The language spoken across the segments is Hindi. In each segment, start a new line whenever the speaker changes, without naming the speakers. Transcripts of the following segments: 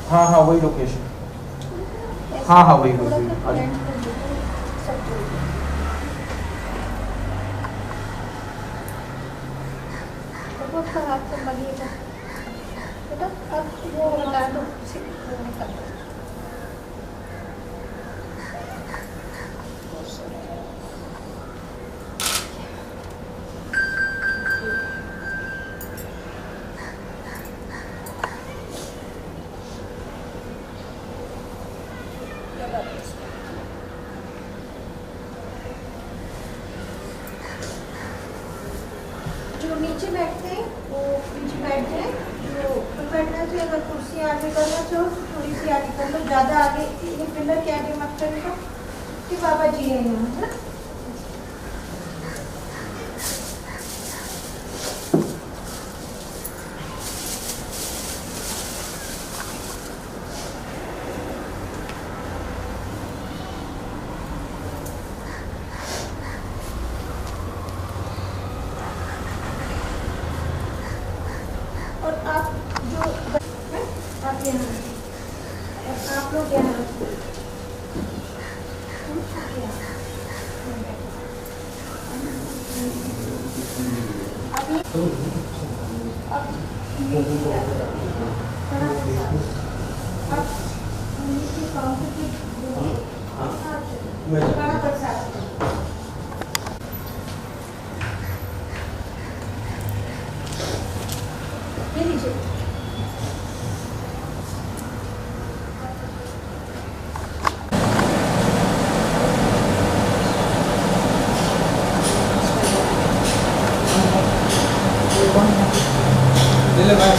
हाँ हाँ वही लोकेशन। हाँ हाँ वही वही वही आ जाओ।
बहुत खराब तो लगेगा बेटा, अब वो हटा दो, वो हटा दो। जो नीचे बैठते हैं वो नीचे बैठ जाए, जो ऊपर बैठना चाहिए। अगर कुर्सी आगे करना चाहो तो थोड़ी सी आगे कर लो, ज़्यादा आगे ये पिलर के आगे मत करेगा कि बाबा जी है यहाँ, है ना। और आप जो हैं, आप यहाँ और आप लोग यहाँ अभी अब नीचे काउंटर की बड़ा कर सकते हैं। ये लीजिए
ले भाई।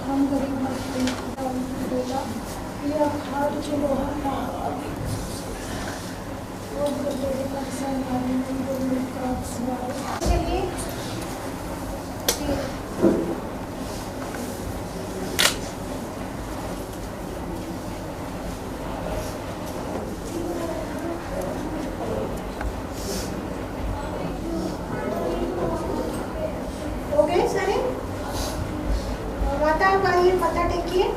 हम गरीब चलिए हो गए सारे। माता आप आइए, माथा टेकिए,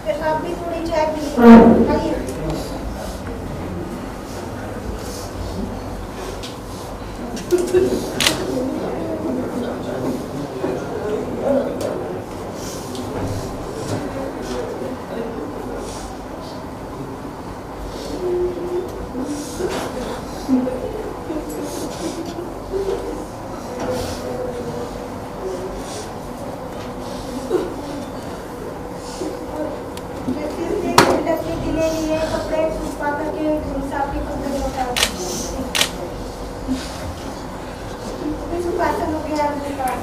फिर आप भी थोड़ी चाय पीजिए, आइए। ले लिए कपड़े सुखा करके साफ कपड़े लौटा सुखासन हो गया अपने पास।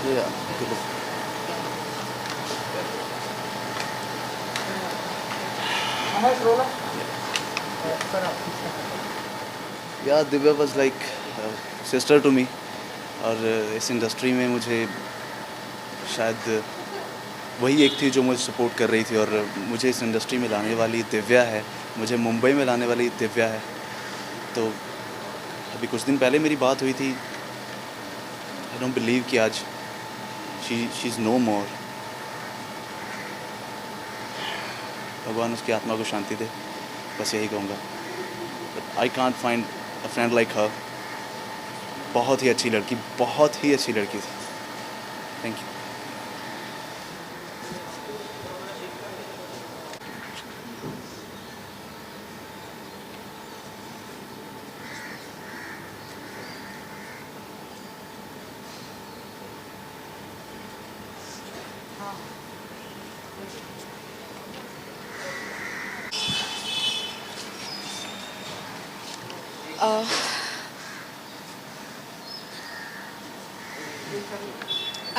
Yeah, good. Yeah, Divya was like sister to me. और इस इंडस्ट्री में मुझे शायद वही एक थी जो मुझे सपोर्ट कर रही थी, और मुझे इस इंडस्ट्री में लाने वाली दिव्या है, मुझे मुंबई में लाने वाली दिव्या है। तो अभी कुछ दिन पहले मेरी बात हुई थी। आई डोंट बिलीव कि आज शी इज़ नो मोर। भगवान उसकी आत्मा को शांति दे, बस यही कहूँगा। But I can't find a friend like her. बहुत ही अच्छी लड़की, बहुत ही अच्छी लड़की थी। Thank you.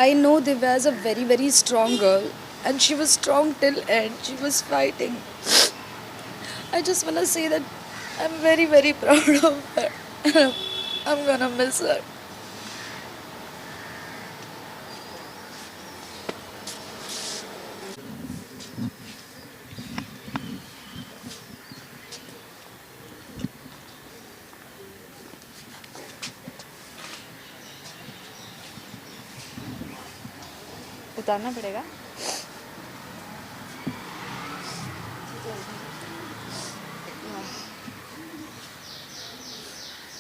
I know Divya is a very, very strong girl, and she was strong till end. She was fighting. I just wanna say that I'm very, very proud of her. I'm gonna miss her. उतारना पड़ेगा।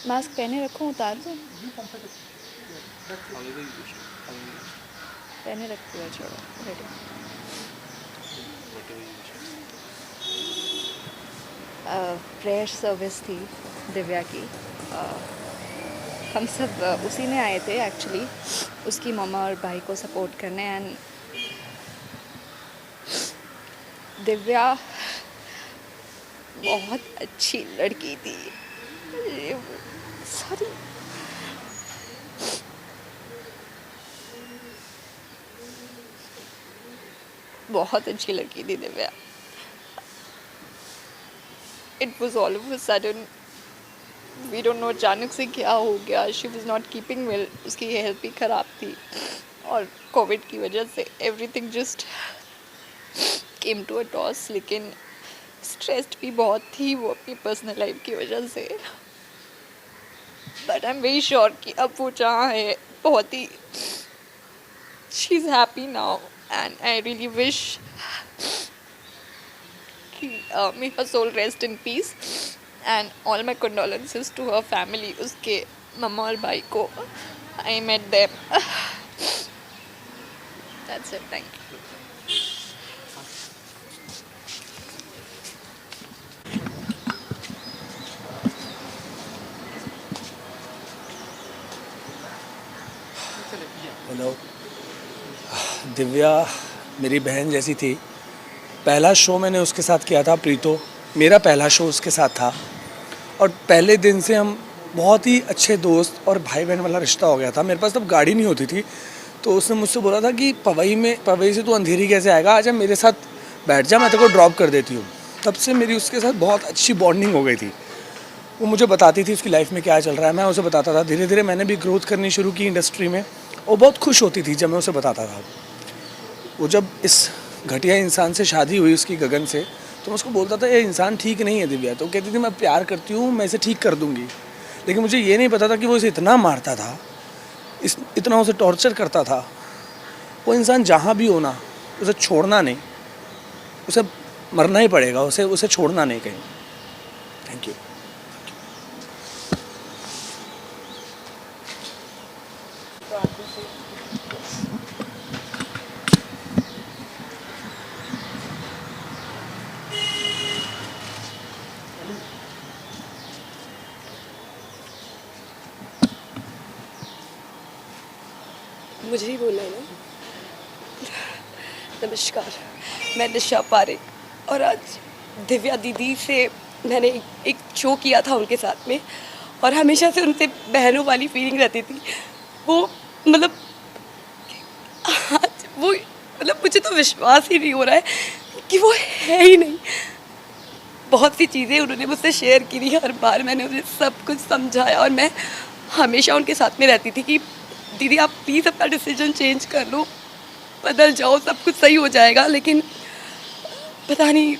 मास्क पहने रखूं, उतार दूं? पहने रखती है, छोड़ो। रेडी। प्रेयर सर्विस थी दिव्या की। हम सब उसी में आए थे एक्चुअली, उसकी मम्मा और भाई को सपोर्ट करने। एंड दिव्या बहुत अच्छी लड़की थी। सॉरी, बहुत अच्छी लड़की थी Divya. It was all of a sudden, we don't know अचानक से क्या हो गया। She was not keeping well, उसकी हेल्थ भी ख़राब थी, और कोविड की वजह से everything just came to a toss. लेकिन स्ट्रेस्ड भी बहुत थी वो अपनी पर्सनल लाइफ की वजह से। But I am very sure कि अब वो जहाँ है बहुत ही, she is happy now. And I really wish may her soul rest in peace, and all my condolences to her family, उसके मम्मा और भाई को। I met them. That's it, thank you.
Hello. Divya मेरी बहन जैसी थी। पहला शो मैंने उसके साथ किया था, प्रीतो। मेरा पहला शो उसके साथ था, और पहले दिन से हम बहुत ही अच्छे दोस्त और भाई बहन वाला रिश्ता हो गया था। मेरे पास तब गाड़ी नहीं होती थी, तो उसने मुझसे बोला था कि पवई से तू अंधेरी कैसे आएगा, आजा मेरे साथ बैठ जा, मैं तेरे को ड्रॉप कर देती हूँ। तब से मेरी उसके साथ बहुत अच्छी बॉन्डिंग हो गई थी। वो मुझे बताती थी उसकी लाइफ में क्या चल रहा है, मैं उसे बताता था। धीरे धीरे मैंने भी ग्रोथ करनी शुरू की इंडस्ट्री में। वो बहुत खुश होती थी जब मैं उसे बताता था। वो जब इस घटिया इंसान से शादी हुई उसकी, गगन से, तो मैं उसको बोलता था ये इंसान ठीक नहीं है दिव्या। तो कहती थी मैं प्यार करती हूँ, मैं इसे ठीक कर दूँगी। लेकिन मुझे ये नहीं पता था कि वो इसे इतना मारता था, इतना उसे टॉर्चर करता था। वो इंसान जहाँ भी हो ना, उसे छोड़ना नहीं, उसे मरना ही पड़ेगा, उसे छोड़ना नहीं कहीं। Thank you.
मुझे ही बोलना है ना। नमस्कार, मैं निशा पारे, और आज दिव्या दीदी से मैंने एक शो किया था उनके साथ में, और हमेशा से उनसे बहनों वाली फीलिंग रहती थी। वो मतलब
मुझे तो विश्वास ही नहीं हो रहा है कि वो है ही नहीं। बहुत सी चीज़ें उन्होंने मुझसे शेयर की थी, हर बार मैंने उन्हें सब कुछ समझाया और मैं हमेशा उनके साथ में रहती थी कि दीदी आप प्लीज़ अपना डिसीजन चेंज कर लो, बदल जाओ, सब कुछ सही हो जाएगा। लेकिन पता नहीं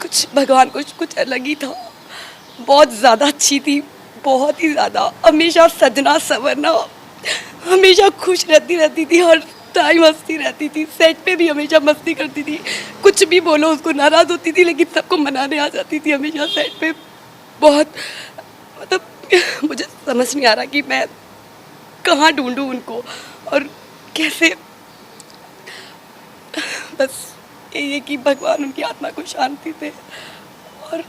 कुछ भगवान कुछ अलग ही था। बहुत ज़्यादा अच्छी थी, बहुत ही ज़्यादा, हमेशा सजना संवरना, हमेशा खुश रहती थी, हर टाइम हंसती रहती थी, सेट पे भी हमेशा मस्ती करती थी, कुछ भी बोलो उसको नाराज़ होती थी लेकिन सबको मनाने आ जाती थी हमेशा सेट पे। बहुत मतलब मुझे समझ नहीं आ रहा कि मैं कहाँ ढूंढूं उनको और कैसे। बस यही है कि भगवान उनकी आत्मा को शांति दे। और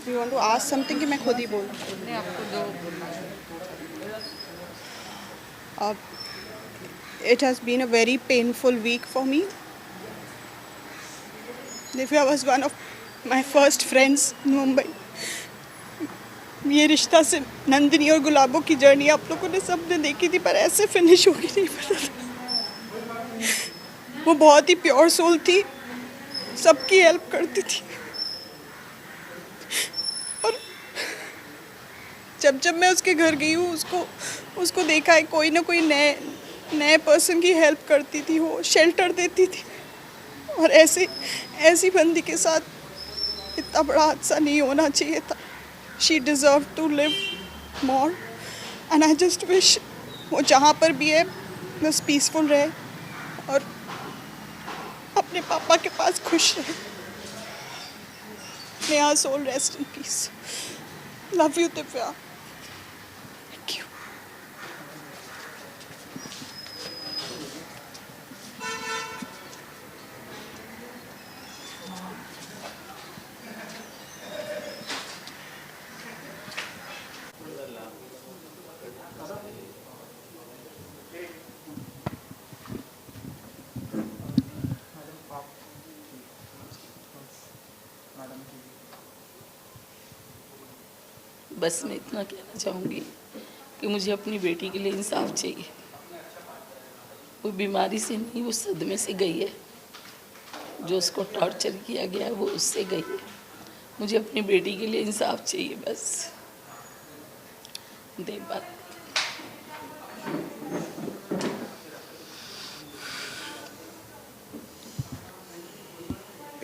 You want to ask something कि मैं खुद ही बोलूँ? It has been a very painful week for me. Divya was one of my first friends in Mumbai. ये रिश्ता से नंदिनी और गुलाबों की जर्नी आप लोगों ने सबने देखी थी, पर ऐसे फिनिश होगी नहीं पता था। वो बहुत ही प्योर सोल थी, सबकी हेल्प करती थी और जब मैं उसके घर गई हूँ उसको देखा है, कोई ना कोई नए पर्सन की हेल्प करती थी, वो शेल्टर देती थी। और ऐसी बंदी के साथ इतना बड़ा हादसा नहीं होना चाहिए था। She deserve to live more and I just wish वो जहाँ पर भी है बस पीसफुल रहे और अपने पापा के पास खुश रहे। May her soul rest in peace. Love you, Divya. Thank you.
बस मैं इतना कहना चाहूँगी कि मुझे अपनी बेटी के लिए इंसाफ चाहिए। वो बीमारी से नहीं, वो सदमे से गई है। जो उसको टॉर्चर किया गया है वो उससे गई है। मुझे अपनी बेटी के लिए इंसाफ चाहिए बस। दे बात।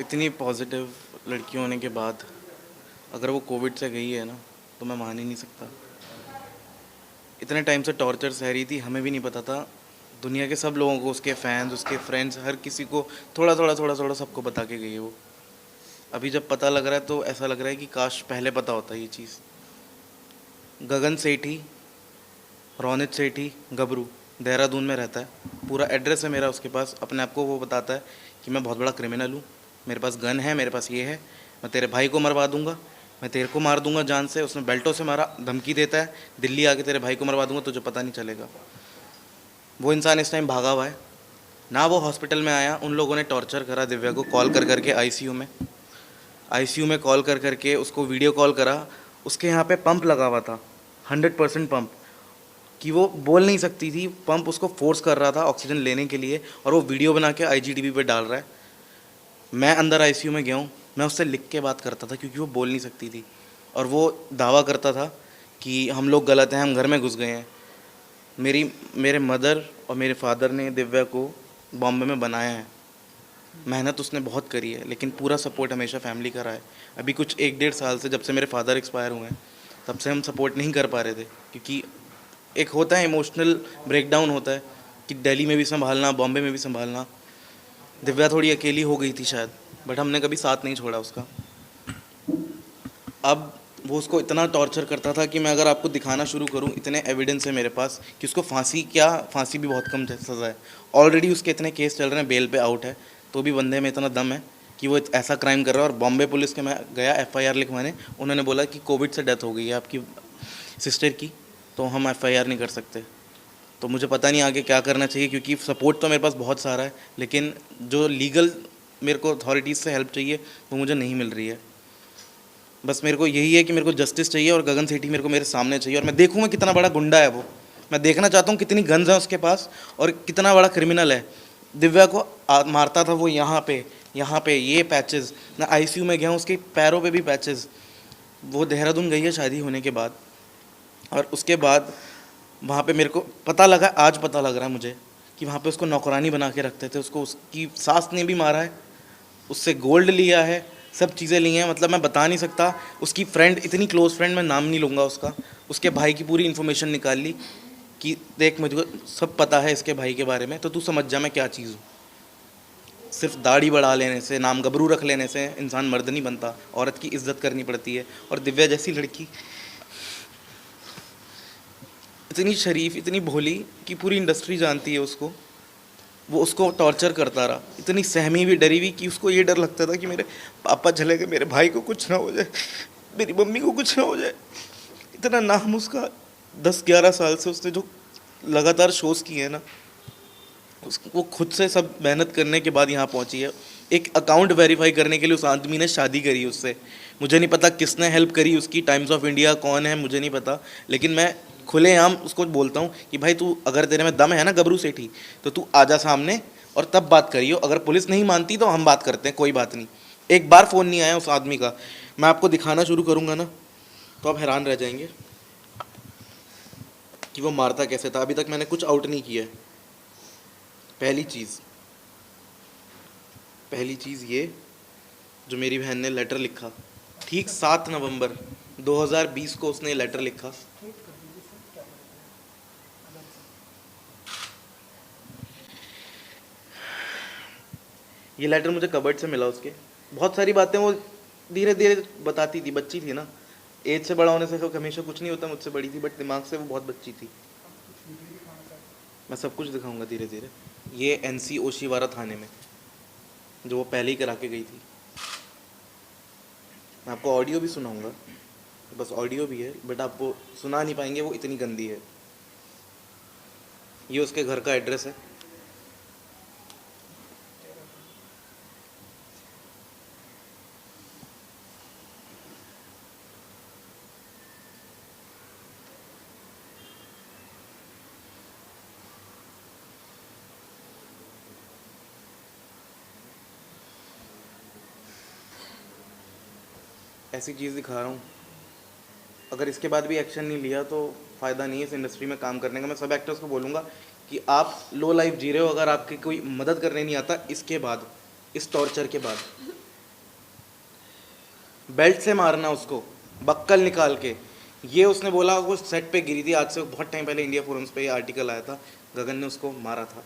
इतनी पॉजिटिव लड़की होने के बाद अगर वो कोविड से गई है ना, तो मैं मान ही नहीं सकता। इतने टाइम से टॉर्चर सह रही थी, हमें भी नहीं पता था। दुनिया के सब लोगों को, उसके फैंस, उसके फ्रेंड्स, हर किसी को थोड़ा थोड़ा सबको बता के गई है वो। अभी जब पता लग रहा है तो ऐसा लग रहा है कि काश पहले पता होता ये चीज़। गगन सेठी, रोनित सेठी, गबरू, देहरादून में रहता है। पूरा एड्रेस है मेरा उसके पास। अपने आप को वो बताता है कि मैं बहुत बड़ा क्रिमिनल हूँ, मेरे पास गन है, मेरे पास ये है, मैं तेरे भाई को मरवा दूंगा, मैं तेरे को मार दूंगा जान से। उसने बेल्टों से मारा, धमकी देता है, दिल्ली आके तेरे भाई को मरवा दूंगा, तुझे पता नहीं चलेगा। वो इंसान इस टाइम भागा हुआ है ना। वो हॉस्पिटल में आया, उन लोगों ने टॉर्चर करा दिव्या को, कॉल कर करके आईसीयू में कॉल कर करके उसको वीडियो कॉल करा। उसके यहाँ पे पंप लगा हुआ था, 100% पंप, कि वो बोल नहीं सकती थी। पंप उसको फोर्स कर रहा था ऑक्सीजन लेने के लिए, और वो वीडियो बना के IGTV पे डाल रहा है। मैं अंदर आईसीयू में गया हूँ, मैं उससे लिख के बात करता था क्योंकि वो बोल नहीं सकती थी। और वो दावा करता था कि हम लोग गलत हैं, हम घर में घुस गए हैं। मेरे मदर और मेरे फादर ने दिव्या को बॉम्बे में बनाया है। मेहनत उसने बहुत करी है, लेकिन पूरा सपोर्ट हमेशा फैमिली का रहा है। अभी कुछ 1-1.5 साल से, जब से मेरे फादर एक्सपायर हुए हैं, तब से हम सपोर्ट नहीं कर पा रहे थे, क्योंकि एक होता है इमोशनल ब्रेकडाउन होता है कि दिल्ली में भी संभालना, बॉम्बे में भी संभालना। दिव्या थोड़ी अकेली हो गई थी शायद, बट हमने कभी साथ नहीं छोड़ा उसका। अब वो उसको इतना टॉर्चर करता था कि मैं अगर आपको दिखाना शुरू करूं, इतने एविडेंस है मेरे पास कि उसको फांसी भी बहुत कम सज़ा है। ऑलरेडी उसके इतने केस चल रहे हैं, बेल पे आउट है, तो भी बंदे में इतना दम है कि कि वो ऐसा क्राइम कर रहा है। और बॉम्बे पुलिस के मैं गया FIR लिखवाने, उन्होंने बोला कि कोविड से डेथ हो गई है आपकी सिस्टर की, तो हम FIR नहीं कर सकते। तो मुझे पता नहीं आगे क्या करना चाहिए, क्योंकि सपोर्ट तो मेरे पास बहुत सारा है, लेकिन जो लीगल मेरे को अथॉरिटीज़ से हेल्प चाहिए वो मुझे नहीं मिल रही है। बस मेरे को यही है कि मेरे को जस्टिस चाहिए और गगन सेठी मेरे को मेरे सामने चाहिए, और मैं देखूँगा कितना बड़ा गुंडा है वो। मैं देखना चाहता हूँ कितनी गन्स हैं उसके पास और कितना बड़ा क्रिमिनल है। दिव्या को मारता था वो यहाँ पे ये पैचेस, मैं ICU में गया हूँ, उसके पैरों पे भी पैचेस। वो देहरादून गई है शादी होने के बाद, और उसके बाद वहाँ पे मेरे को पता लगा, आज पता लग रहा है मुझे कि वहाँ पे उसको नौकरानी बना के रखते थे। उसको उसकी सास ने भी मारा है, उससे गोल्ड लिया है, सब चीज़ें ली हैं। मतलब मैं बता नहीं सकता। उसकी फ्रेंड, इतनी क्लोज़ फ्रेंड, मैं नाम नहीं लूँगा उसका, उसके भाई की पूरी इन्फॉर्मेशन निकाल ली कि देख मुझको सब पता है इसके भाई के बारे में, तो तू समझ जा मैं क्या चीज़ हूँ। सिर्फ दाढ़ी बढ़ा लेने से, नाम गबरू रख लेने से इंसान मर्द नहीं बनता, औरत की इज्जत करनी पड़ती है। और दिव्या जैसी लड़की इतनी शरीफ, इतनी भोली कि पूरी इंडस्ट्री जानती है उसको, वो उसको टॉर्चर करता रहा। इतनी सहमी हुई, डरी हुई कि उसको ये डर लगता था कि मेरे पापा चले गए, मेरे भाई को कुछ ना हो जाए, मेरी मम्मी को कुछ ना हो जाए। इतना नाम उसका 10-11 साल से उसने जो लगातार शोज़ किए हैं ना, वो खुद से सब मेहनत करने के बाद यहाँ पहुँची है। एक अकाउंट वेरीफाई करने के लिए उस आदमी ने शादी करी उससे। मुझे नहीं पता किसने हेल्प करी उसकी, टाइम्स ऑफ इंडिया कौन है मुझे नहीं पता, लेकिन मैं खुलेआम उसको बोलता हूँ कि भाई तू, अगर तेरे में दम है ना गबरू सेठी, तो तू आजा सामने और तब बात करियो। अगर पुलिस नहीं मानती तो हम बात करते हैं, कोई बात नहीं। एक बार फ़ोन नहीं आया उस आदमी का। मैं आपको दिखाना शुरू करूँगा ना तो आप हैरान रह जाएंगे कि वो मारता कैसे था। अभी तक मैंने कुछ आउट नहीं किया है। पहली चीज़ ये, जो मेरी बहन ने लेटर लिखा, ठीक 7 नवंबर 2020 को उसने लेटर लिखा। ये लेटर मुझे कबर्ड से मिला उसके। बहुत सारी बातें वो धीरे धीरे बताती थी, बच्ची थी ना, एज से बड़ा होने से हमेशा कुछ नहीं होता, मुझसे बड़ी थी बट दिमाग से वो बहुत बच्ची थी। मैं सब कुछ दिखाऊंगा धीरे धीरे। ये NC ओशीवारा थाने में, जो वो पहले ही करा के गई थी। मैं आपको ऑडियो भी सुनाऊंगा, बस ऑडियो भी है बट आप वो सुना नहीं पाएंगे, वो इतनी गंदी है। ये उसके घर का एड्रेस है। ऐसी चीज़ दिखा रहा हूँ। अगर इसके बाद भी एक्शन नहीं लिया तो फ़ायदा नहीं है इस इंडस्ट्री में काम करने का। मैं सब एक्टर्स को बोलूँगा कि आप लो लाइफ जी रहे हो, अगर आपकी कोई मदद करने नहीं आता, इसके बाद, इस टॉर्चर के बाद, बेल्ट से मारना उसको, बक्कल निकाल के। ये उसने बोला वो सेट पे गिरी थी, आज से बहुत टाइम पहले इंडिया फोरम्स पे ये आर्टिकल आया था, गगन ने उसको मारा था।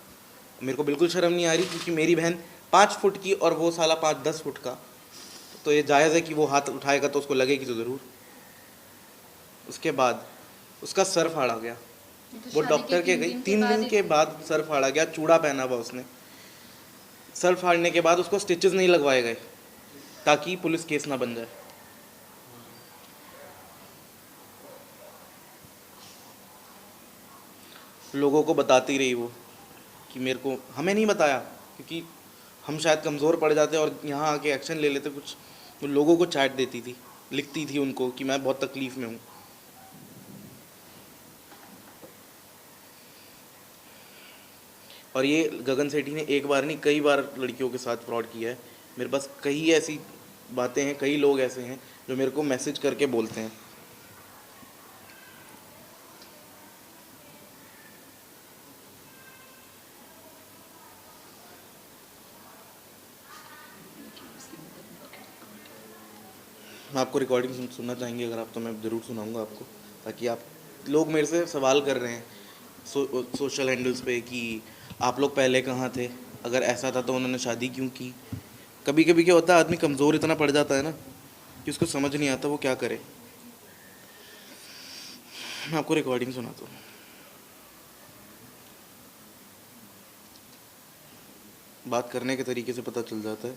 मेरे को बिल्कुल शर्म नहीं आ रही, क्योंकि मेरी बहन 5 फुट की और वो साला 5-10 फुट का, तो ये जायज़ है कि वो हाथ उठाएगा तो उसको लगेगी तो ज़रूर। उसके बाद उसका सर फाड़ा गया। वो डॉक्टर के गई, 3 दिन के बाद सर फाड़ा गया। चूड़ा पहना हुआ उसने। सर फाड़ने के बाद उसको स्टिचेस नहीं लगवाए गए ताकि पुलिस केस ना बन जाए। लोगों को बताती रही वो कि मेरे को, हमें नहीं बताया क्योंकि हम शायद कमज़ोर पड़ जाते और यहाँ आके एक्शन ले लेते कुछ। वो लोगों को चैट देती थी, लिखती थी उनको कि मैं बहुत तकलीफ़ में हूँ। और ये गगन सेठी ने एक बार नहीं कई बार लड़कियों के साथ फ्रॉड किया है। मेरे पास कई ऐसी बातें हैं, कई लोग ऐसे हैं जो मेरे को मैसेज करके बोलते हैं। मैं आपको रिकॉर्डिंग सुनना चाहेंगे अगर आप, तो मैं ज़रूर सुनाऊंगा आपको, ताकि आप लोग मेरे से सवाल कर रहे हैं सोशल हैंडल्स पे कि आप लोग पहले कहाँ थे, अगर ऐसा था तो उन्होंने शादी क्यों की। कभी कभी क्या होता है, आदमी कमज़ोर इतना पड़ जाता है ना कि उसको समझ नहीं आता वो क्या करे। मैं आपको रिकॉर्डिंग सुनाता हूँ। बात करने के तरीके से पता चल जाता है।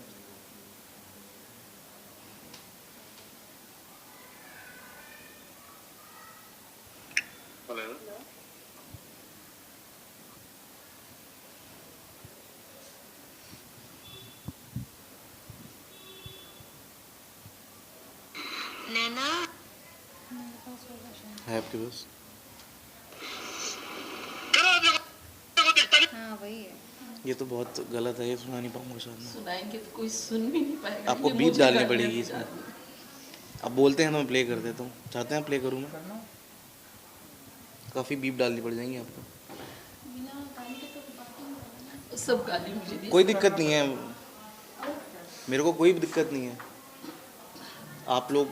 आपके पास?
हाँ वही है।
ये तो बहुत गलत है, ये सुना नहीं पाऊंगा शायद मैं।
सुनाएंगे तो कोई सुन भी नहीं पाएगा।
आपको
ये
बीप
मुझे
डालनी
गालियाँ
पड़ेगी
दी
इसमें।
जा रही हैं।
आप बोलते हैं तो मैं प्ले कर देता हूँ, चाहते हैं प्ले करूँ मैं? काफ़ी बीप डालनी पड़ जाएंगी आपको।
सब गाली मुझे दी।
कोई दिक्कत नहीं है, मेरे को कोई दिक्कत नहीं है। आप लोग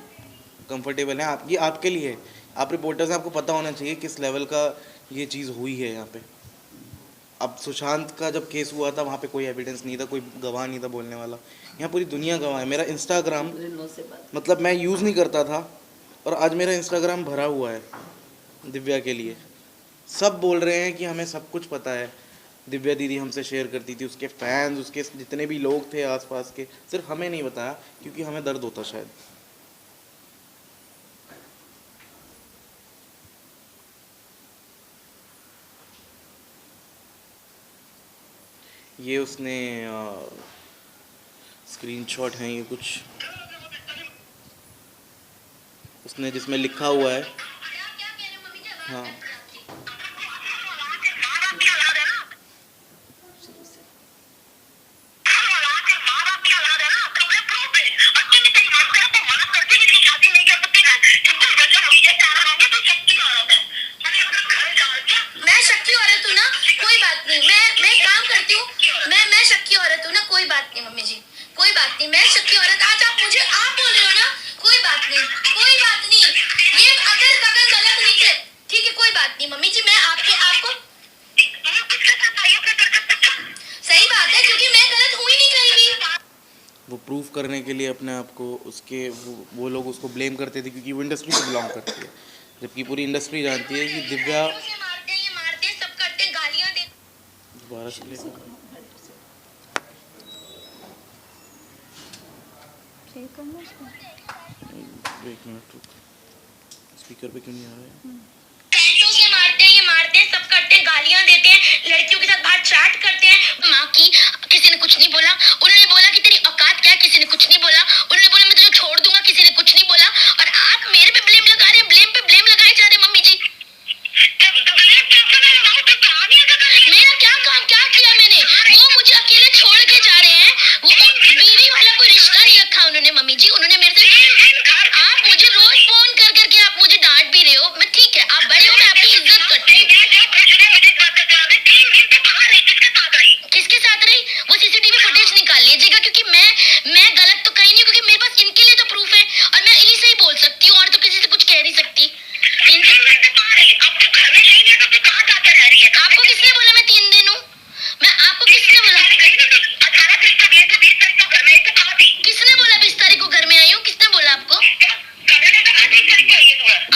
कंफर्टेबल हैं, ये आपके लिए है। आप रिपोर्टर्स हैं, आपको पता होना चाहिए किस लेवल का ये चीज़ हुई है यहाँ पे। अब सुशांत का जब केस हुआ था वहाँ पे कोई एविडेंस नहीं था, कोई गवाह नहीं था बोलने वाला। यहाँ पूरी दुनिया गवाह है। मेरा इंस्टाग्राम मतलब मैं यूज़ नहीं करता था और आज मेरा इंस्टाग्राम भरा हुआ है दिव्या के लिए। सब बोल रहे हैं कि हमें सब कुछ पता है, दिव्या दीदी हमसे शेयर करती थी, उसके फैंस, उसके जितने भी लोग थे आसपास के, सिर्फ हमें नहीं बताया क्योंकि हमें दर्द होता शायद। ये उसने स्क्रीनशॉट हैं ये कुछ उसने जिसमें लिखा हुआ है। हाँ
मैं शक्की औरत हूँ ना, कोई बात नहीं। मैं काम करती हूँ, मैं शक्की औरत हूँ ना, कोई बात नहीं मम्मी जी, कोई बात नहीं। मैं शक्की औरत, आज आप बोल रहे हो ना, कोई बात नहीं, कोई बात नहीं। ये अगर गलत निकले ठीक है, कोई बात नहीं मम्मी जी। मैं आपको सही बात है क्योंकि मैं गलत हुई नहीं कहीं भी।
वो प्रूफ करने के लिए अपने आप को उसके वो लोग उसको ब्लेम करते थे क्योंकि वो इंडस्ट्री से बिलोंग करती है, जबकि पूरी इंडस्ट्री जानती है कि दिव्या
मारते हैं, ये मारते हैं, सब करते हैं, गालियां देते।
दोबारा से ले एक मिनट रुक, स्पीकर पे क्यों नहीं आ रहा है?
पैंटों से मारते हैं, ये मारते हैं, सब करते हैं, गालियां देते हैं, लड़कियों के साथ बाहर चैट करते हैं। माँ की किसी ने कुछ नहीं बोला, उन्होंने बोला कि तेरी औकात क्या है, किसी ने कुछ नहीं बोला। उन्होंने बोला मैं तुझे छोड़ दूंगा, किसी ने कुछ नहीं बोला। और आप मेरे पे ब्लेम लगा रहे हैं, ब्लेम पे ब्लेम लगाए जा रहे हैं मम्मी जी। मेरा क्या काम क्या किया मैंने? वो मुझे अकेले छोड़ के जा रहे हैं। वो बीवी वाला कोई रिश्ता नहीं रखा उन्होंने मम्मी जी। उन्होंने मेरे से, आप मुझे रोज फोन कर करके आप मुझे डांट भी रहे हो। मैं ठीक है, आप बड़े हो, मैं आपकी इज्जत करती हूँ। किसके साथ रही? वो सीसीटीवी फुटेज निकाल लीजिएगा क्योंकि मैं गलत तो कहीं नहीं, क्योंकि मेरे पास इनके लिए तो प्रूफ है और मैं इन्हीं से ही बोल सकती हूँ और तो किसी से कुछ कह नहीं सकती। आपको किसने बोला मैं 3 दिन हूँ? मैं आपको किसने बोला? किसने बोला 20 तारीख को घर में आई हूँ? किसने बोला आपको?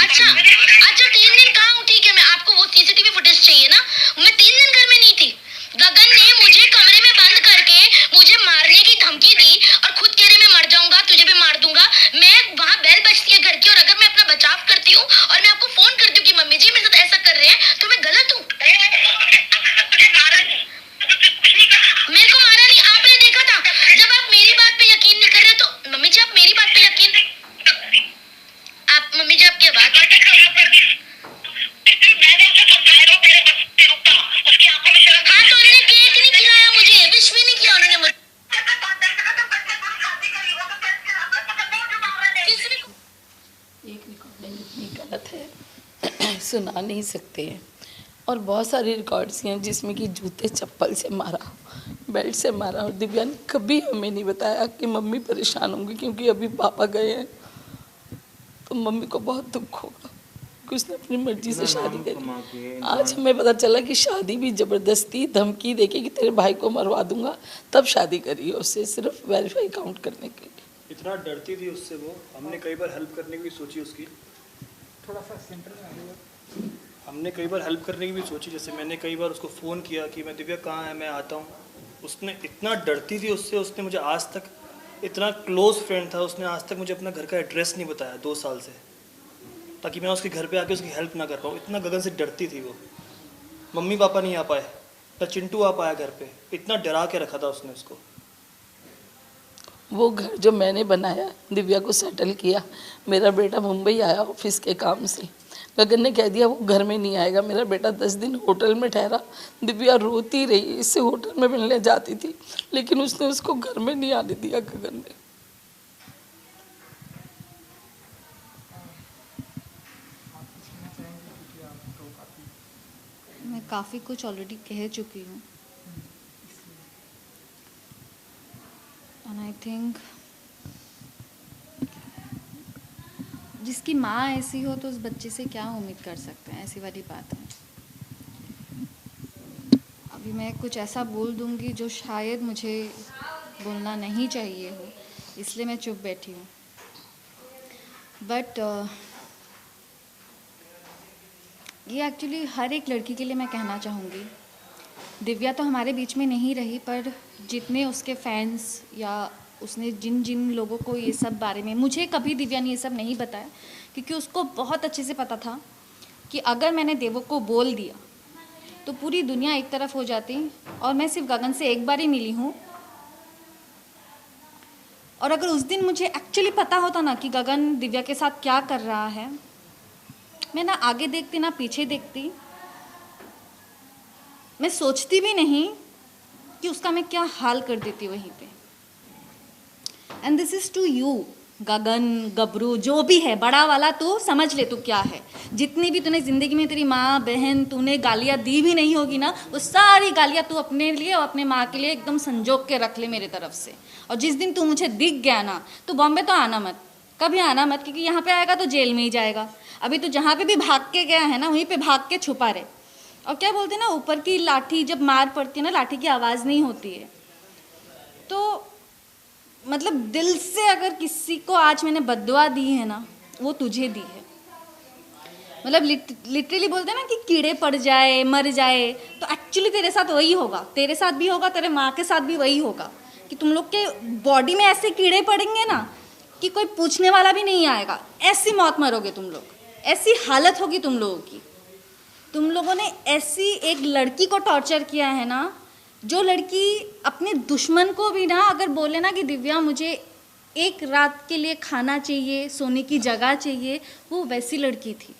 अच्छा 3 दिन कहाँ हूँ? ठीक है, मैं आपको वो सीसीटीवी फुटेज चाहिए ना? मैं 3 दिन घर में नहीं थी। गगन ने मुझे कमरे में बंद करके मुझे मारने की धमकी दी और खुद कह रहे मैं मर जाऊंगा, तुझे भी मार दूंगा। मैं वहाँ बेल बजती है घर की और अगर मैं अपना बचाव करती हूँ और मैं आपको फोन करती हूँ कि मम्मी जी मेरे साथ ऐसा कर रहे हैं तो मैं गलत हूँ? मेरे को मारा नहीं, आपने देखा था। जब आप मेरी बात पे यकीन नहीं कर रहे तो मम्मी जी आप मेरी बात पे यकीन, आप मम्मी जी आप क्या बात, हाँ तो उन्होंने केक नहीं खिलाया मुझे, विश भी नहीं किया उन्होंने मुझे।
एक रिकॉर्डिंग इतनी गलत है सुना नहीं सकते हैं। और बहुत सारी रिकॉर्ड्स हैं जिसमें कि जूते चप्पल से मारा, बेल्ट से मारा। और दिव्या ने कभी हमें नहीं बताया कि मम्मी परेशान होंगी क्योंकि अभी पापा गए हैं तो मम्मी को बहुत दुख होगा कि उसने अपनी मर्जी से शादी करी। आज हमें पता चला कि शादी भी ज़बरदस्ती धमकी देके कि तेरे भाई को मरवा दूंगा तब शादी करी है उससे, सिर्फ वेरीफाई काउंट करने के लिए।
इतना डरती थी उससे वो, हमने कई बार हेल्प करने की भी सोची उसकी,
थोड़ा सा सेंटर में आ जाइए।
हमने कई बार हेल्प करने की भी सोची। जैसे मैंने कई बार उसको फ़ोन किया कि मैं दिव्या कहाँ है, मैं आता हूँ। उसने इतना डरती थी उससे, उसने मुझे आज तक, इतना क्लोज फ्रेंड था, उसने आज तक मुझे अपना घर का एड्रेस नहीं बताया 2 साल से, ताकि मैं उसके घर पे आके उसकी हेल्प ना कर पाऊँ। इतना गगन से डरती थी वो। मम्मी पापा नहीं आ पाए, ना चिंटू आ पाया घर पे, इतना डरा के रखा था उसने उसको।
वो घर जो मैंने बनाया, दिव्या को सेटल किया, मेरा बेटा मुंबई आया ऑफिस के काम से, गगन ने कह दिया वो घर में नहीं आएगा। मेरा बेटा 10 दिन होटल में ठहरा। दिव्या रोती रही, इससे होटल में मिलने जाती थी, लेकिन उसने उसको घर में नहीं आने दिया गगन ने।
मैं काफ़ी कुछ ऑलरेडी कह चुकी हूँ, एंड आई थिंक जिसकी माँ ऐसी हो तो उस बच्चे से क्या उम्मीद कर सकते हैं, ऐसी वाली बात है। अभी मैं कुछ ऐसा बोल दूँगी जो शायद मुझे बोलना नहीं चाहिए हो, इसलिए मैं चुप बैठी हूँ। बट ये एक्चुअली हर एक लड़की के लिए मैं कहना चाहूँगी। दिव्या तो हमारे बीच में नहीं रही, पर जितने उसके फैंस या उसने जिन जिन लोगों को ये सब बारे में, मुझे कभी दिव्या ने ये सब नहीं बताया, क्योंकि उसको बहुत अच्छे से पता था कि अगर मैंने देवों को बोल दिया तो पूरी दुनिया एक तरफ हो जाती, और मैं सिर्फ गगन से एक बार ही मिली हूँ। और अगर उस दिन मुझे एक्चुअली पता होता ना कि गगन दिव्या के साथ क्या कर रहा है, मैं ना आगे देखती ना पीछे देखती, मैं सोचती भी नहीं कि उसका मैं क्या हाल कर देती वहीं पे। And this is to you Gagan, गबरू, जो भी है बड़ा वाला, तो समझ ले तू क्या है। जितनी भी तूने ज़िंदगी में तेरी माँ बहन तूने गालियाँ दी भी नहीं होगी ना, वो सारी गालियाँ तू अपने लिए और अपने माँ के लिए एकदम संजोग के रख ले मेरे तरफ से। और जिस दिन तू मुझे दिख गया ना, तो बॉम्बे तो आना मत, कभी आना मत, क्योंकि यहाँ पे आएगा तो जेल में ही जाएगा। अभी तो जहाँ पे भी भाग के गया है ना, वहीं पे भाग के छुपा रहे। और क्या बोलते हैं ना, ऊपर की लाठी जब मार पड़ती है ना, लाठी की आवाज़ नहीं होती है। तो मतलब दिल से अगर किसी को आज मैंने बद्दुआ दी है ना, वो तुझे दी है। मतलब लिटरली बोलते हैं ना कि कीड़े पड़ जाए मर जाए, तो एक्चुअली तेरे साथ वही होगा, तेरे साथ भी होगा, तेरे माँ के साथ भी वही होगा कि तुम लोग के बॉडी में ऐसे कीड़े पड़ेंगे ना कि कोई पूछने वाला भी नहीं आएगा। ऐसी मौत मरोगे तुम लोग, ऐसी हालत होगी तुम लोगों की। तुम लोगों ने ऐसी एक लड़की को टॉर्चर किया है ना, जो लड़की अपने दुश्मन को भी ना अगर बोले ना कि दिव्या मुझे एक रात के लिए खाना चाहिए, सोने की जगह चाहिए, वो वैसी लड़की थी।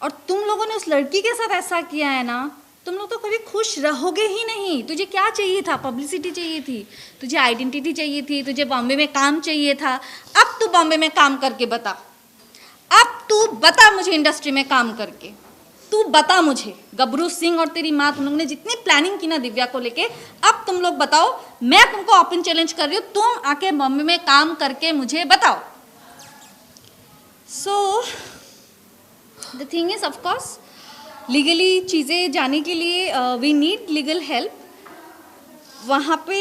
और तुम लोगों ने उस लड़की के साथ ऐसा किया है ना, तुम लोग तो कभी खुश रहोगे ही नहीं। तुझे क्या चाहिए था? पब्लिसिटी चाहिए थी, तुझे आइडेंटिटी चाहिए थी, तुझे बॉम्बे में काम चाहिए था। अब तू बॉम्बे में काम करके बता, अब तू बता मुझे इंडस्ट्री में काम करके, तू बता मुझे। गबरू सिंह और तेरी माँ, तुम लोगों ने जितनी प्लानिंग की ना दिव्या को लेके, अब तुम लोग बताओ। मैं तुमको ओपन चैलेंज कर रही हूँ, तुम आके बॉम्बे में काम करके मुझे बताओ। So the thing is, of course legally चीज़ें जाने के लिए वी नीड लीगल हेल्प। वहाँ पे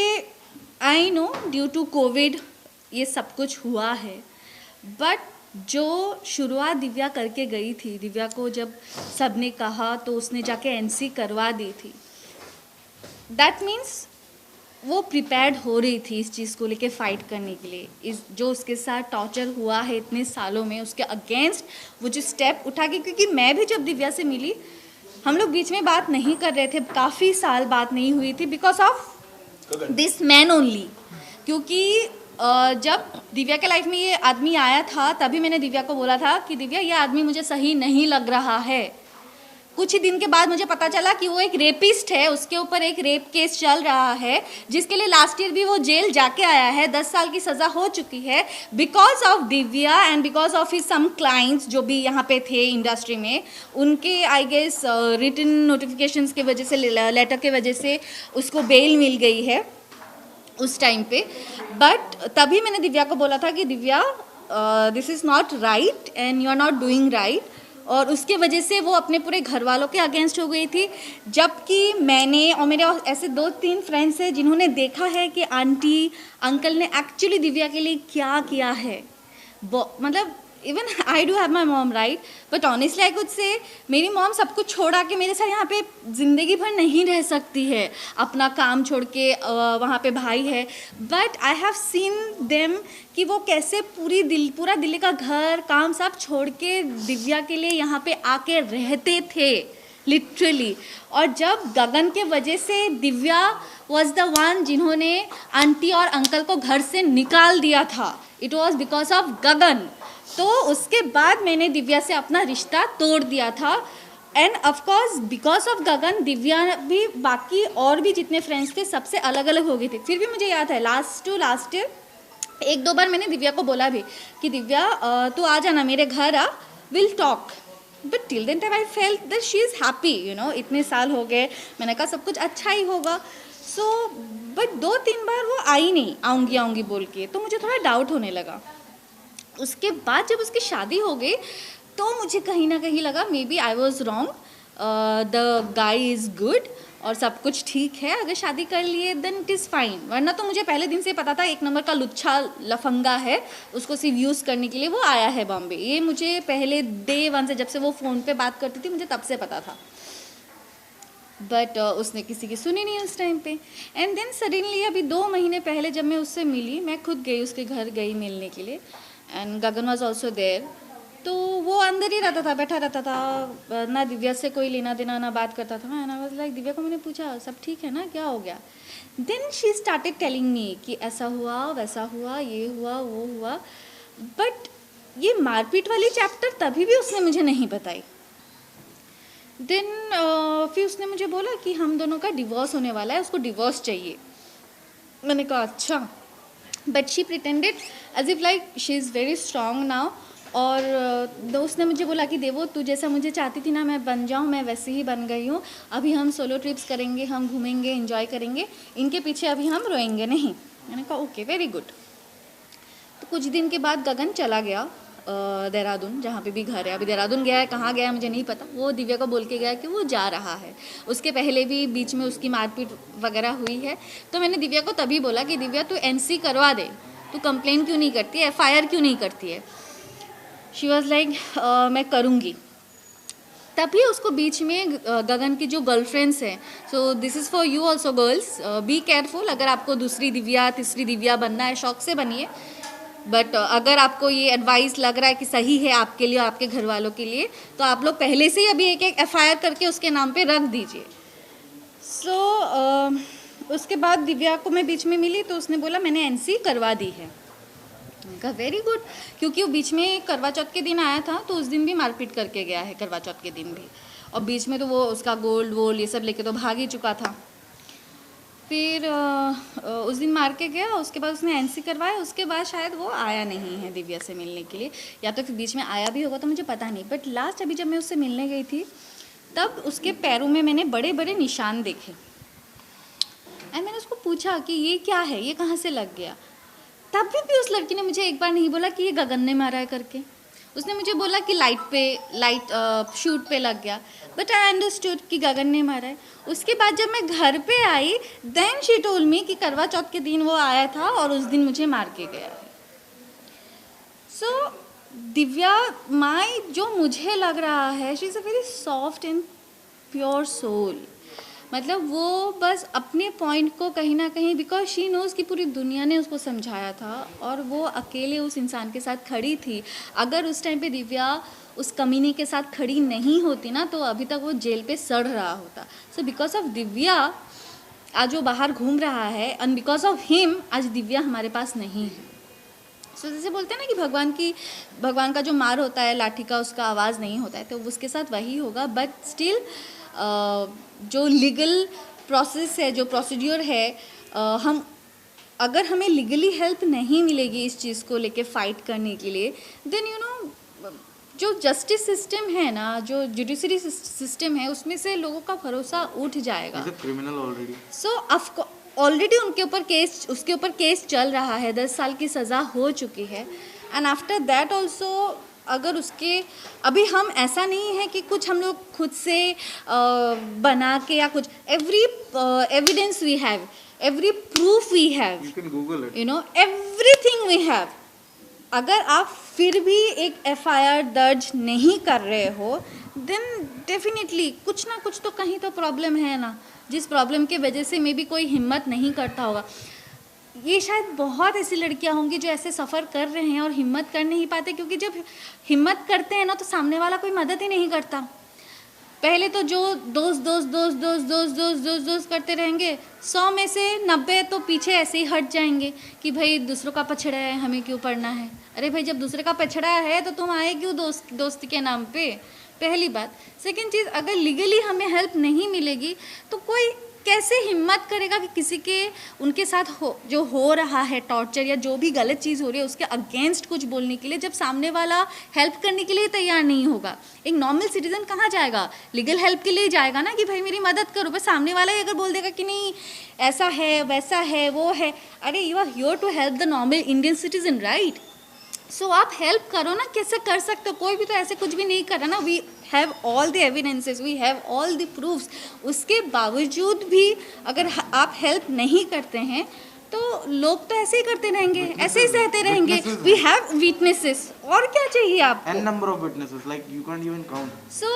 I know due to Covid ये सब कुछ हुआ है, बट जो शुरुआत दिव्या करके गई थी, दिव्या को जब सबने कहा तो उसने जाके एनसी करवा दी थी। दैट मीन्स वो प्रिपेयर्ड हो रही थी इस चीज़ को लेके फ़ाइट करने के लिए। इस जो उसके साथ टॉर्चर हुआ है इतने सालों में, उसके अगेंस्ट वो जो स्टेप उठा के, क्योंकि मैं भी जब दिव्या से मिली, हम लोग बीच में बात नहीं कर रहे थे, काफ़ी साल बात नहीं हुई थी, because of this man only. क्योंकि जब दिव्या के लाइफ में ये आदमी आया था, तभी मैंने दिव्या को बोला था कि दिव्या ये आदमी मुझे सही नहीं लग रहा है। कुछ ही दिन के बाद मुझे पता चला कि वो एक रेपिस्ट है, उसके ऊपर एक रेप केस चल रहा है, जिसके लिए लास्ट ईयर भी वो जेल जाके आया है, 10 साल की सज़ा हो चुकी है, because of Divya and because of his some clients जो भी यहाँ पे थे इंडस्ट्री में, उनके आई गेस रिटन नोटिफिकेशंस के वजह से, लेटर के वजह से उसको बेल मिल गई है उस टाइम पे। बट तभी मैंने दिव्या को बोला था कि Divya this is not right and you are not doing right, और उसके वजह से वो अपने पूरे घर वालों के अगेंस्ट हो गई थी। जबकि मैंने और मेरे ऐसे 2-3 फ्रेंड्स हैं जिन्होंने देखा है कि आंटी अंकल ने एक्चुअली दिव्या के लिए क्या किया है। मतलब even I do have my mom right, but honestly I could say मेरी मॉम सब कुछ छोड़ा के मेरे साथ यहाँ पे ज़िंदगी भर नहीं रह सकती है, अपना काम छोड़ के वहाँ पे भाई है। But I have seen them कि वो कैसे पूरा दिल्ली का घर काम सब छोड़ के दिव्या के लिए यहाँ पे आके रहते थे लिटरली। और जब गगन के वजह से दिव्या वॉज द वन जिन्होंने आंटी और अंकल को घर से निकाल दिया था, इट वॉज बिकॉज ऑफ गगन। तो उसके बाद मैंने दिव्या से अपना रिश्ता तोड़ दिया था। एंड ऑफकोर्स बिकॉज ऑफ गगन, दिव्या भी बाकी और भी जितने फ्रेंड्स थे सबसे अलग अलग हो गए थे। फिर भी मुझे याद है लास्ट ईयर 1-2 बार मैंने दिव्या को बोला भी कि दिव्या तू आ जाना मेरे घर आ, will talk. But till then time I felt that she is happy, you know, इतने साल हो गए, मैंने कहा सब कुछ अच्छा ही होगा। सो बट 2-3 बार वो आई नहीं, आऊँगी बोल के, तो मुझे थोड़ा डाउट होने लगा। उसके बाद जब उसकी शादी हो गई तो मुझे कहीं ना कहीं लगा maybe I was wrong, the guy is good और सब कुछ ठीक है, अगर शादी कर लिए देन इट इज़ फाइन। वरना तो मुझे पहले दिन से पता था 1 नंबर का लुच्छा लफंगा है, उसको सिर्फ यूज़ करने के लिए वो आया है बॉम्बे। ये मुझे पहले डे 1 से, जब से वो फ़ोन पे बात करती थी, मुझे तब से पता था। बट उसने किसी की सुनी नहीं उस टाइम पे। एंड देन सडनली अभी 2 महीने पहले जब मैं उससे मिली, मैं खुद गई उसके घर गई मिलने के लिए, and Gagan was also there. तो वो अंदर ही रहता था, बैठा रहता था, ना दिव्या से कोई लेना देना, ना बात करता था। And I was like, Divya को मैंने पूछा सब ठीक है ना, क्या हो गया? Then she started telling me कि ऐसा हुआ वैसा हुआ, ये हुआ वो हुआ। बट ये मारपीट वाली चैप्टर तभी भी उसने मुझे नहीं बताई। देन फिर उसने मुझे बोला कि हम दोनों का डिवोर्स होने वाला है, उसको डिवोर्स चाहिए। मैंने कहा अच्छा। But she pretended as if like she is very strong now. और दोस्त ने मुझे बोला कि देवो तू जैसा मुझे चाहती थी ना मैं बन जाऊँ, मैं वैसे ही बन गई हूँ। अभी हम सोलो ट्रिप्स करेंगे, हम घूमेंगे, एंजॉय करेंगे, इनके पीछे अभी हम रोएंगे नहीं। मैंने कहा ओके वेरी गुड। तो कुछ दिन के बाद गगन चला गया देहरादून, जहाँ पे भी घर है। अभी देहरादून गया है, कहाँ गया है मुझे नहीं पता। वो दिव्या को बोल के गया कि वो जा रहा है। उसके पहले भी बीच में उसकी मारपीट वगैरह हुई है। तो मैंने दिव्या को तभी बोला कि दिव्या तू NC करवा दे, तू कंप्लेन क्यों नहीं करती है, FIR क्यों नहीं करती है? शी वॉज लाइक मैं करूँगी। तभी उसको बीच में गगन की जो गर्लफ्रेंड्स हैं, so this is for you also girls, be careful. अगर आपको दूसरी दिव्या तीसरी दिव्या बनना है, शौक से बनिए। बट अगर आपको ये एडवाइस लग रहा है कि सही है आपके लिए और आपके घर वालों के लिए, तो आप लोग पहले से ही अभी एक FIR करके उसके नाम पे रख दीजिए। सो उसके बाद दिव्या को मैं बीच में मिली तो उसने बोला मैंने NC करवा दी है। कहा वेरी गुड, क्योंकि वो बीच में करवा चौथ के दिन आया था, तो उस दिन भी मारपीट करके गया है, करवा चौथ के दिन भी। और बीच में तो वो उसका गोल्ड वोल्ड ये सब लेके तो भाग ही चुका था। फिर उस दिन मार के गया, उसके बाद उसने NC करवाया। उसके बाद शायद वो आया नहीं है दिव्या से मिलने के लिए, या तो फिर बीच में आया भी होगा तो मुझे पता नहीं। बट लास्ट अभी जब मैं उससे मिलने गई थी तब उसके पैरों में मैंने बड़े बड़े निशान देखे। एंड मैंने उसको पूछा कि ये क्या है, ये कहाँ से लग गया? तब भी उस लड़की ने मुझे एक बार नहीं बोला कि ये गगन ने मारा है करके। उसने मुझे बोला कि लाइट शूट पे लग गया। बट आई अंडरस्टूड कि गगन ने मारा है। उसके बाद जब मैं घर पे आई देन शी टोल्ड मी कि करवा चौथ के दिन वो आया था और उस दिन मुझे मार के गया है। सो दिव्या माई जो मुझे लग रहा है, she is a very soft and pure soul. मतलब वो बस अपने पॉइंट को कहीं ना कहीं, बिकॉज शी नोज़ कि पूरी दुनिया ने उसको समझाया था और वो अकेले उस इंसान के साथ खड़ी थी। अगर उस टाइम पे दिव्या उस कमीने के साथ खड़ी नहीं होती ना, तो अभी तक वो जेल पे सड़ रहा होता। सो बिकॉज ऑफ दिव्या आज वो बाहर घूम रहा है, एंड बिकॉज ऑफ हिम आज दिव्या हमारे पास नहीं है। सो जैसे बोलते हैं ना कि भगवान का जो मार होता है लाठी का, उसका आवाज़ नहीं होता है, तो उसके साथ वही होगा। बट स्टिल जो लीगल प्रोसेस है, जो प्रोसीड्यूर है, हम अगर हमें लीगली हेल्प नहीं मिलेगी इस चीज़ को लेके फ़ाइट करने के लिए, देन यू नो जो जस्टिस सिस्टम है ना, जो जुडिशरी सिस्टम है, उसमें से लोगों का भरोसा उठ जाएगा।
Criminal already.
सो ऑलरेडी उसके ऊपर केस चल रहा है, 10 साल की सज़ा हो चुकी है। एंड आफ्टर दैट ऑल्सो अगर उसके अभी हम ऐसा नहीं है कि कुछ हम लोग खुद से बना के या कुछ, every evidence we have, every proof we have,
you can Google it,
you know, everything we have. अगर आप फिर भी एक FIR दर्ज नहीं कर रहे हो, देन डेफिनेटली कुछ ना कुछ तो कहीं तो प्रॉब्लम है ना, जिस प्रॉब्लम के वजह से मे बी कोई हिम्मत नहीं करता होगा। ये शायद बहुत ऐसी लड़कियां होंगी जो ऐसे सफ़र कर रहे हैं और हिम्मत कर नहीं पाते, क्योंकि जब हिम्मत करते हैं ना तो सामने वाला कोई मदद ही नहीं करता। पहले तो जो दोस्त दोस्त दोस्त दोस्त दोस्त दोस्त दोस्त दोस्त करते रहेंगे, 100 में से 90 तो पीछे ऐसे ही हट जाएंगे कि भाई दूसरों का पछड़ा है, हमें क्यों पढ़ना है। अरे भाई, जब दूसरे का पछड़ा है तो तुम आए क्यों दोस्त के नाम पे, पहली बात। सेकंड चीज़, अगर लीगली हमें हेल्प नहीं मिलेगी तो कोई कैसे हिम्मत करेगा कि किसी के उनके साथ जो हो रहा है टॉर्चर या जो भी गलत चीज़ हो रही है उसके अगेंस्ट कुछ बोलने के लिए, जब सामने वाला हेल्प करने के लिए तैयार नहीं होगा। एक नॉर्मल सिटीजन कहाँ जाएगा, लीगल हेल्प के लिए जाएगा ना कि भाई मेरी मदद करो। बस सामने वाला ही अगर बोल देगा कि नहीं ऐसा है वैसा है वो है, अरे you are here to help the normal Indian citizen, right. So आप हेल्प करो ना, कैसे कर सकते हो, कोई भी तो ऐसे कुछ भी नहीं कर रहा ना। We have all the evidences, we have all the proofs, उसके बावजूद भी अगर आप हेल्प नहीं करते हैं तो लोग तो ऐसे ही करते रहेंगे, ऐसे ही सहते रहेंगे। वी हैव विटनेसेस, और क्या चाहिए आपको?
N number of witnesses, like you can't even count.
So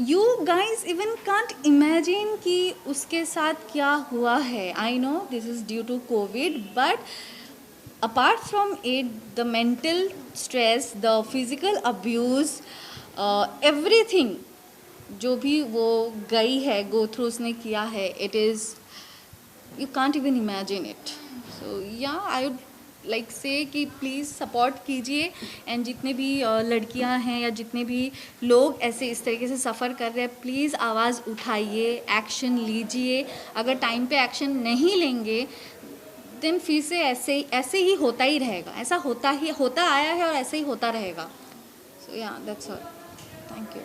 you guys even can't imagine कि उसके साथ क्या हुआ है। I know this is due to COVID, but apart from it, the mental stress, the physical abuse, everything जो भी वो गई है, go through उसने किया है, it is, you can't even imagine it. So yeah, I would like say कि प्लीज़ सपोर्ट कीजिए, एंड जितने भी लड़कियां हैं या जितने भी लोग ऐसे इस तरीके से सफ़र कर रहे हैं, प्लीज़ आवाज़ उठाइए, एक्शन लीजिए। अगर टाइम पे एक्शन नहीं लेंगे दिन फिर से ऐसे ही होता ही रहेगा, ऐसा होता आया है और ऐसे ही होता रहेगा। सो या दैट्स ऑल, थैंक यू।